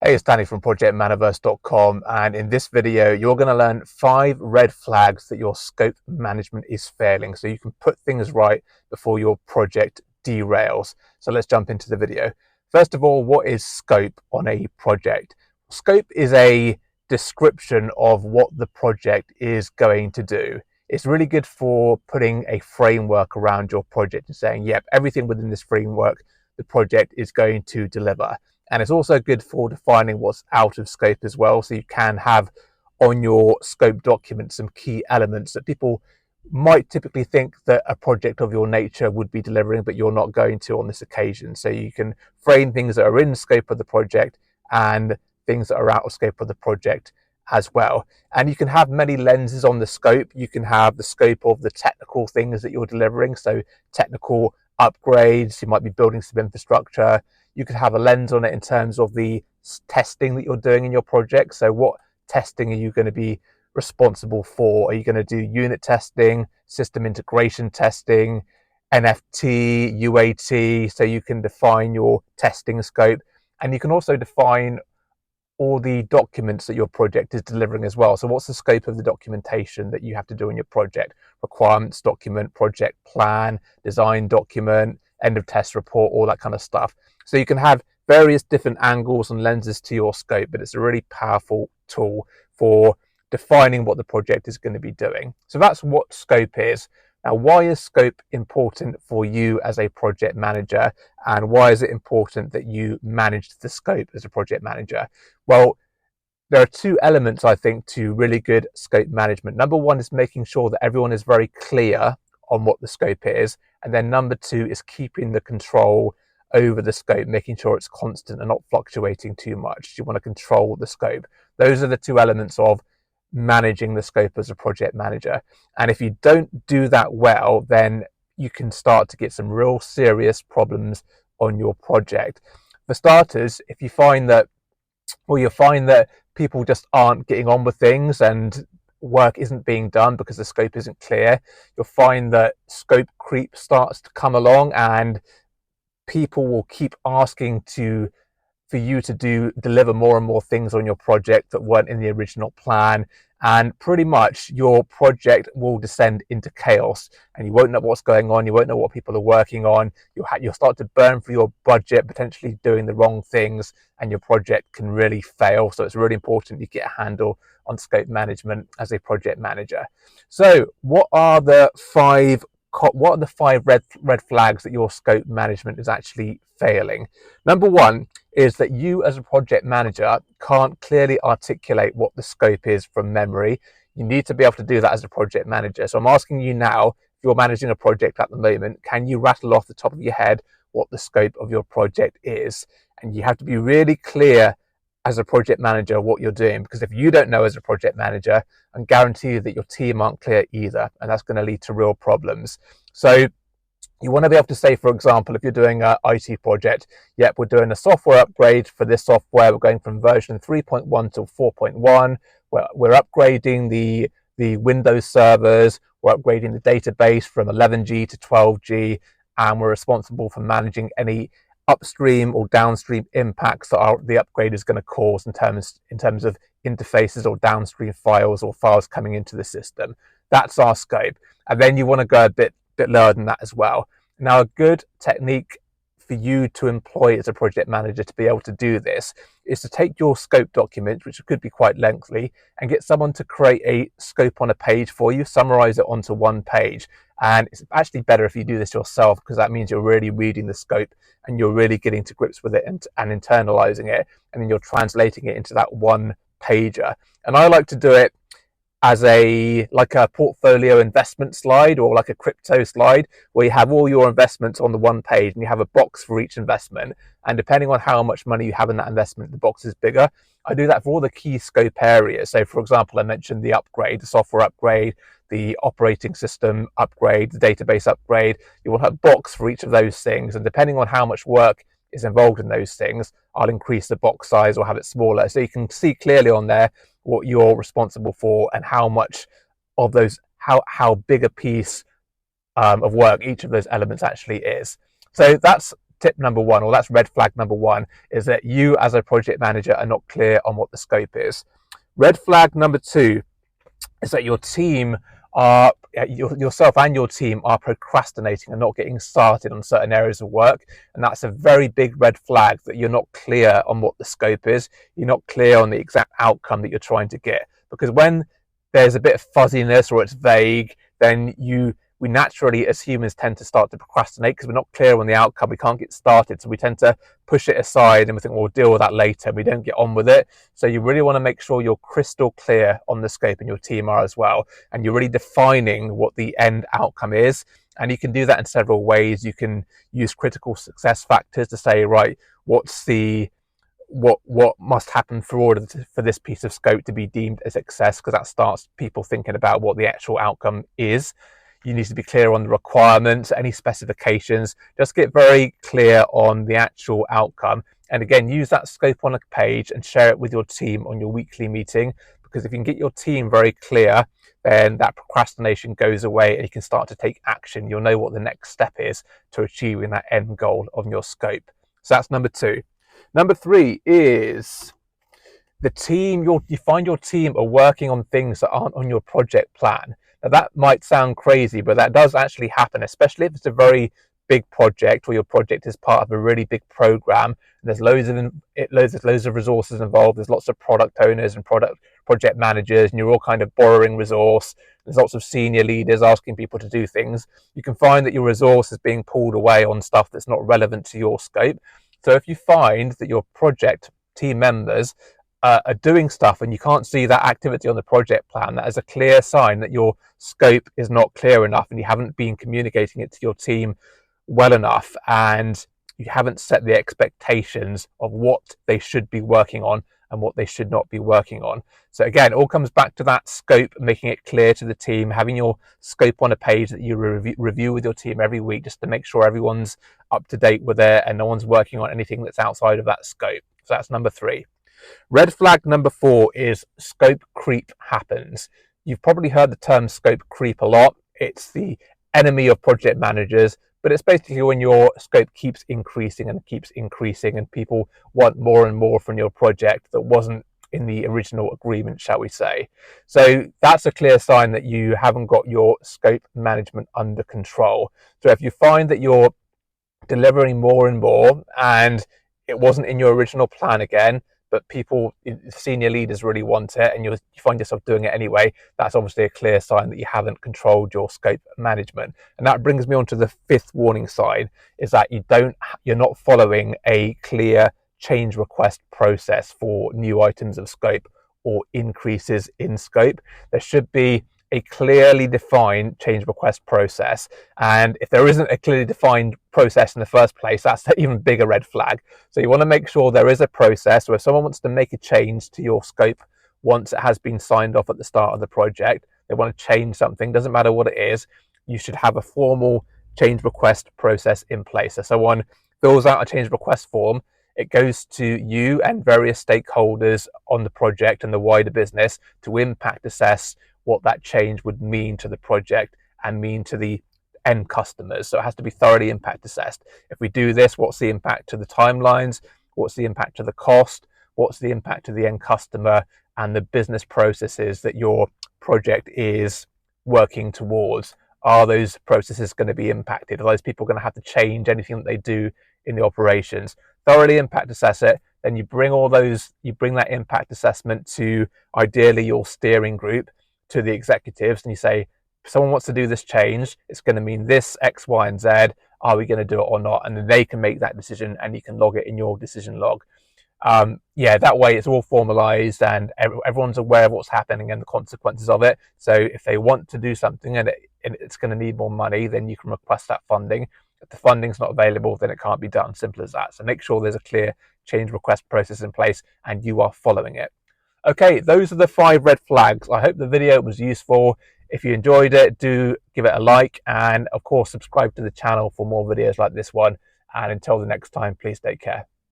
Hey, it's Danny from projectmanaverse.com, and in this video you're going to learn 5 red flags that your scope management is failing, so you can put things right before your project derails. So let's jump into the video. First of all, what is scope on a project? Scope is a description of what the project is going to do. It's really good for putting a framework around your project and saying, yep, everything within this framework the project is going to deliver. And it's also good for defining what's out of scope as well. So you can have on your scope document some key elements that people might typically think that a project of your nature would be delivering, but you're not going to on this occasion. So you can frame things that are in scope of the project and things that are out of scope of the project as well. And you can have many lenses on the scope. You can have the scope of the technical things that you're delivering. So technical upgrades, you might be building some infrastructure. You could have a lens on it in terms of the testing that you're doing in your project. So what testing are you going to be responsible for? Are you going to do unit testing, system integration testing, NFT, UAT? So you can define your testing scope, and you can also define all the documents that your project is delivering as well. So what's the scope of the documentation that you have to do in your project? Requirements document, project plan, design document, end of test report, all that kind of stuff. So you can have various different angles and lenses to your scope, but it's a really powerful tool for defining what the project is going to be doing. So that's what scope is. Now, why is scope important for you as a project manager, and why is it important that you manage the scope as a project manager? Well, there are 2 elements, I think, to really good scope management. Number 1 is making sure that everyone is very clear on what the scope is. And then number 2 is keeping the control over the scope, making sure it's constant and not fluctuating too much. You want to control the scope. Those are the 2 elements of managing the scope as a project manager. And if you don't do that well, then you can start to get some real serious problems on your project. For starters, if you find that, well, you'll find that people just aren't getting on with things and work isn't being done because the scope isn't clear. You'll find that scope creep starts to come along, and people will keep asking for you to deliver more and more things on your project that weren't in the original plan, and pretty much your project will descend into chaos, and you won't know what's going on. You won't know what people are working on. You'll start to burn through your budget, potentially doing the wrong things, and your project can really fail. So it's really important you get a handle on scope management as a project manager. So what are the 5 red flags that your scope management is actually failing? Number 1 is that you as a project manager can't clearly articulate what the scope is from memory. You need to be able to do that as a project manager. So I'm asking you now, if you're managing a project at the moment, can you rattle off the top of your head what the scope of your project is? And you have to be really clear as a project manager what you're doing, because if you don't know as a project manager, I guarantee you that your team aren't clear either, and that's going to lead to real problems. So you want to be able to say, for example, if you're doing an IT project, yep, we're doing a software upgrade for this software. We're going from version 3.1 to 4.1. We're upgrading the Windows servers. We're upgrading the database from 11G to 12G, and we're responsible for managing any upstream or downstream impacts that the upgrade is going to cause in terms of interfaces or downstream files or files coming into the system. That's our scope. And then you want to go a bit lower than that as well. Now, a good technique for you to employ as a project manager to be able to do this is to take your scope document, which could be quite lengthy, and get someone to create a scope on a page for you, summarize it onto one page. And it's actually better if you do this yourself, because that means you're really reading the scope and you're really getting to grips with it and internalizing it, and then you're translating it into that one pager. And I like to do it as like a portfolio investment slide, or like a crypto slide, where you have all your investments on the one page and you have a box for each investment. And depending on how much money you have in that investment, the box is bigger. I do that for all the key scope areas. So for example, I mentioned the upgrade, the software upgrade, the operating system upgrade, the database upgrade. You will have a box for each of those things. And depending on how much work is involved in those things, I'll increase the box size or have it smaller. So you can see clearly on there what you're responsible for and how much of those, how big a piece of work each of those elements actually is. So that's tip number one, or that's red flag number one, is that you as a project manager are not clear on what the scope is. Red flag number two is that your team are yourself and your team are procrastinating and not getting started on certain areas of work, and that's a very big red flag that you're not clear on what the scope is. You're not clear on the exact outcome that you're trying to get, because when there's a bit of fuzziness or it's vague, then we naturally as humans tend to start to procrastinate because we're not clear on the outcome. We can't get started, so we tend to push it aside and we think, well, we'll deal with that later. We don't get on with it. So you really want to make sure you're crystal clear on the scope, and your team are as well, and you're really defining what the end outcome is. And you can do that in several ways. You can use critical success factors to say, right, what must happen for order for this piece of scope to be deemed a success, because that starts people thinking about what the actual outcome is. You need to be clear on the requirements, any specifications. Just get very clear on the actual outcome. And again, use that scope on a page and share it with your team on your weekly meeting, because if you can get your team very clear, then that procrastination goes away and you can start to take action. You'll know what the next step is to achieving that end goal of your scope. So that's number two. Number three is the team. You find your team are working on things that aren't on your project plan. Now, that might sound crazy, but that does actually happen, especially if it's a very big project or your project is part of a really big program. And there's loads of resources involved. There's lots of product owners and project managers, and you're all kind of borrowing resource. There's lots of senior leaders asking people to do things. You can find that your resource is being pulled away on stuff that's not relevant to your scope. So if you find that your project team members are doing stuff and you can't see that activity on the project plan, that is a clear sign that your scope is not clear enough and you haven't been communicating it to your team well enough, and you haven't set the expectations of what they should be working on and what they should not be working on. So again, it all comes back to that scope, making it clear to the team, having your scope on a page that you review with your team every week, just to make sure everyone's up to date with it and no one's working on anything that's outside of that scope. So that's number three. Red flag number four is scope creep happens. You've probably heard the term scope creep a lot. It's the enemy of project managers, but it's basically when your scope keeps increasing and people want more and more from your project that wasn't in the original agreement, shall we say. So that's a clear sign that you haven't got your scope management under control. So if you find that you're delivering more and more and it wasn't in your original plan again, but senior leaders really want it and you find yourself doing it anyway, that's obviously a clear sign that you haven't controlled your scope management. And that brings me on to the fifth warning sign, is that you're not following a clear change request process for new items of scope or increases in scope. There should be a clearly defined change request process. And if there isn't a clearly defined process in the first place, that's an even bigger red flag. So you want to make sure there is a process where if someone wants to make a change to your scope once it has been signed off at the start of the project, they want to change something, doesn't matter what it is, you should have a formal change request process in place. So someone fills out a change request form, it goes to you and various stakeholders on the project and the wider business to impact assess what that change would mean to the project and mean to the end customers. So it has to be thoroughly impact assessed. If we do this, what's the impact to the timelines? What's the impact to the cost? What's the impact to the end customer and the business processes that your project is working towards? Are those processes going to be impacted? Are those people going to have to change anything that they do in the operations? Thoroughly impact assess it. Then you bring that impact assessment to ideally your steering group, to the executives, and you say, if someone wants to do this change, it's going to mean this X, Y, and Z. Are we going to do it or not? And then they can make that decision and you can log it in your decision log. That way it's all formalized and everyone's aware of what's happening and the consequences of it. So if they want to do something and it's going to need more money, then you can request that funding. If the funding's not available, then it can't be done. Simple as that. So make sure there's a clear change request process in place and you are following it. Okay, those are the 5 red flags. I hope the video was useful. If you enjoyed it, do give it a like and of course subscribe to the channel for more videos like this one. And until the next time, please take care.